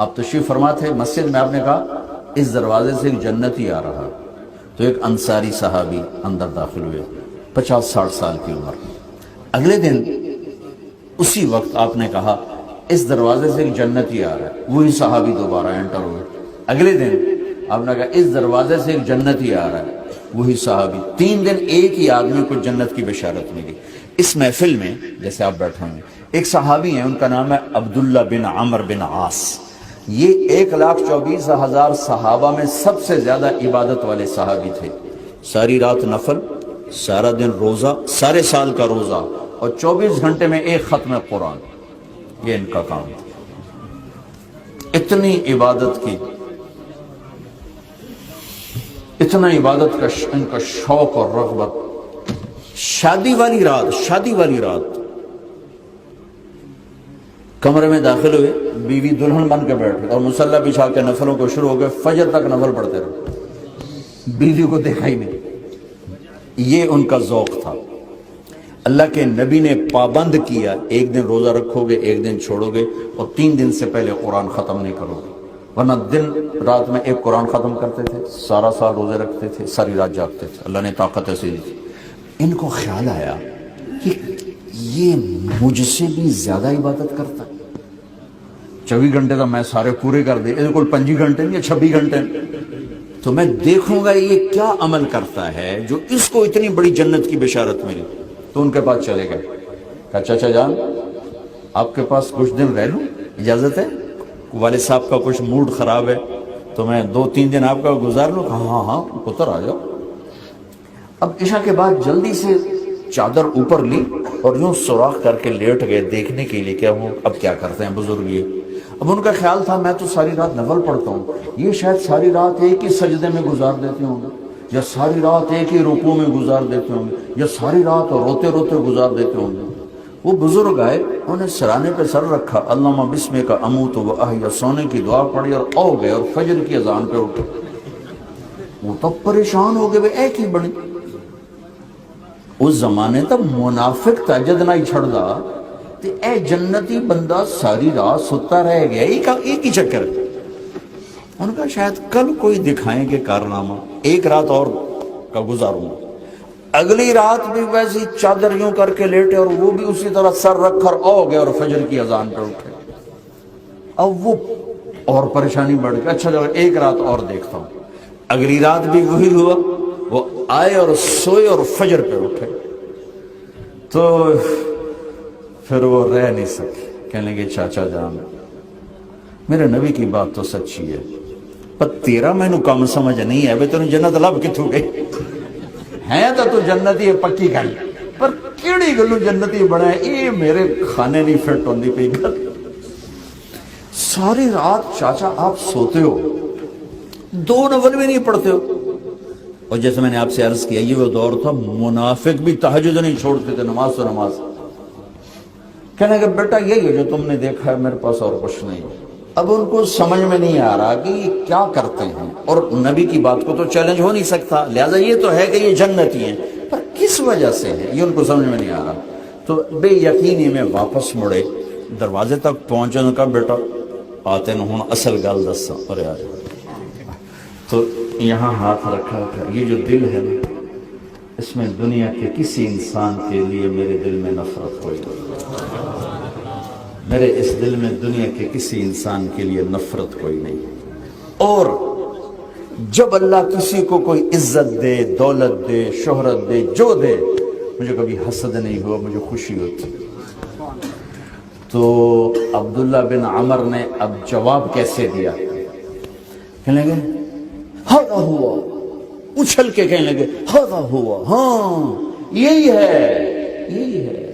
آپ تشریف فرما تھے مسجد میں، آپ نے کہا اس دروازے سے ایک جنتی آ رہا، تو ایک انصاری صحابی اندر داخل ہوئے، 50-60 سال کی عمر۔ اگلے دن اسی وقت آپ نے کہا اس دروازے سے ایک جنتی آ رہا ہے، وہی صحابی دوبارہ انٹر ہوئے۔ اگلے دن آپ نے کہا اس دروازے سے ایک جنتی آ رہا ہے، وہی صحابی۔ 3 دن ایک ہی آدمی کو جنت کی بشارت ملی۔ اس محفل میں جیسے آپ بیٹھے ہیں، ایک صحابی ہیں، ان کا نام ہے عبداللہ بن عمر بن عاص۔ یہ 1,24,000 صحابہ میں سب سے زیادہ عبادت والے صحابی تھے۔ ساری رات نفل، سارا دن روزہ، سارے سال کا روزہ، اور 24 گھنٹے میں ایک ختم قرآن، یہ ان کا کام تھا۔ اتنی عبادت کی، اتنا عبادت کا ان کا شوق اور رغبت۔ شادی والی رات کمرے میں داخل ہوئے، بیوی دلہن بن کے بیٹھ گئی اور مصلی بچھا کے نفلوں کو شروع ہو گئے، فجر تک نفل پڑھتے رہے، بیوی کو دیکھا ہی نہیں۔ یہ ان کا ذوق تھا۔ اللہ کے نبی نے پابند کیا، ایک دن روزہ رکھو گے، ایک دن چھوڑو گے، اور 3 دن سے پہلے قرآن ختم نہیں کرو گے، ورنہ دن رات میں ایک قرآن ختم کرتے تھے، سارا سال روزے رکھتے تھے، ساری رات جاگتے تھے۔ اللہ نے طاقت ایسی دی تھی۔ ان کو خیال آیا کہ یہ مجھ سے بھی زیادہ عبادت کرتا ہے، 24 گھنٹے تو میں سارے پورے کر دے، کوئی 25 گھنٹے نہیں، 26 گھنٹے، تو میں دیکھوں گا یہ کیا عمل کرتا ہے جو اس کو اتنی بڑی جنت کی بشارت ملی۔ تو ان کے پاس چلے گئے، کہا چچا جان آپ کے پاس کچھ دن رہ لوں، اجازت ہے؟ والد صاحب کا کچھ موڈ خراب ہے تو میں 2-3 دن آپ کا گزار لوں۔ کہا ہاں پتر آ جاؤ۔ اب عشاء کے بعد جلدی سے چادر اوپر لی اور یوں سوراخ کر کے لیٹ گئے دیکھنے کے لیے کیا وہ اب کیا کرتے ہیں بزرگ یہ۔ اب ان کا خیال تھا میں تو ساری رات نفل پڑھتا ہوں، یہ شاید ساری رات ایک ہی سجدے میں گزار دیتے ہوں گے، یا ساری رات ایک ہی رکوع میں گزار دیتے ہوں گے، یا ساری رات روتے روتے گزار دیتے ہوں گے۔ وہ بزرگ آئے، انہوں نے سرانے پہ سر رکھا، اللہم بسمک اموت و احیا، سونے کی دعا پڑھی اور او گئے اور فجر کی اذان پہ اٹھے۔ وہ تو پریشان ہو گئے، ایک ہی بڑی اس زمانے تک منافق تہجد نہ ہی چھڑ دا تے اے جنتی بندہ ساری رات ستا رہ گیا، ایک ہی چکر۔ ان کا شاید کل کوئی دکھائیں گے کارنامہ، ایک رات اور کا گزاروں گا۔ اگلی رات بھی ویسی چادر یوں کر کے لیٹے اور وہ بھی اسی طرح سر رکھ کر او گئے اور فجر کی اذان پہ اٹھے۔ اب وہ اور پریشانی بڑھ گئی، اچھا جب ایک رات اور دیکھتا ہوں۔ اگلی رات بھی وہی ہوا، وہ آئے اور سوئے اور فجر پہ اٹھے۔ تو پھر وہ رہ نہیں سکے، کہنے لگے چاچا جان میرے نبی کی بات تو سچی ہے، پر تیرا میں نو کم سمجھ نہیں ہے، بے تو جنت لب کتھوں گئی ہے، تو جنتی ہے پکی گل، پر کیڑی گلو جنتی بنا ہے، یہ میرے کھانے نہیں فٹ ہوندی پئی گل۔ ساری رات چاچا آپ سوتے ہو، 2 نفل بھی نہیں پڑھتے ہو۔ اور جیسے میں نے آپ سے عرض کیا یہ وہ دور تھا منافق بھی تہجد نہیں چھوڑتے تھے، نماز تو نماز۔ کہنے کہ بیٹا یہی ہے جو تم نے دیکھا ہے، میرے پاس اور کچھ نہیں۔ اب ان کو سمجھ میں نہیں آ رہا کہ یہ کیا کرتے ہیں، اور نبی کی بات کو تو چیلنج ہو نہیں سکتا، لہذا یہ تو ہے کہ یہ جنتی ہیں، پر کس وجہ سے ہے یہ ان کو سمجھ میں نہیں آ رہا۔ تو بے یقینی میں واپس مڑے، دروازے تک پہنچے، ان کا بیٹا آتے نہ ہوں اصل گل دسا، اور یار تو یہاں ہاتھ رکھا کر، یہ جو دل ہے نا اس میں دنیا کے کسی انسان کے لیے میرے دل میں نفرت ہوئی، میرے اس دل میں دنیا کے کسی انسان کے لیے نفرت کوئی نہیں۔ اور جب اللہ کسی کو کوئی عزت دے، دولت دے، شہرت دے، جو دے، مجھے کبھی حسد نہیں ہوا، مجھے خوشی ہوتی۔ تو عبداللہ بن عمر نے اب جواب کیسے دیا؟ کہنے لگے ہذا ہوا، اچھل کے کہنے لگے ہذا ہوا، ہاں یہی ہے، یہی ہے۔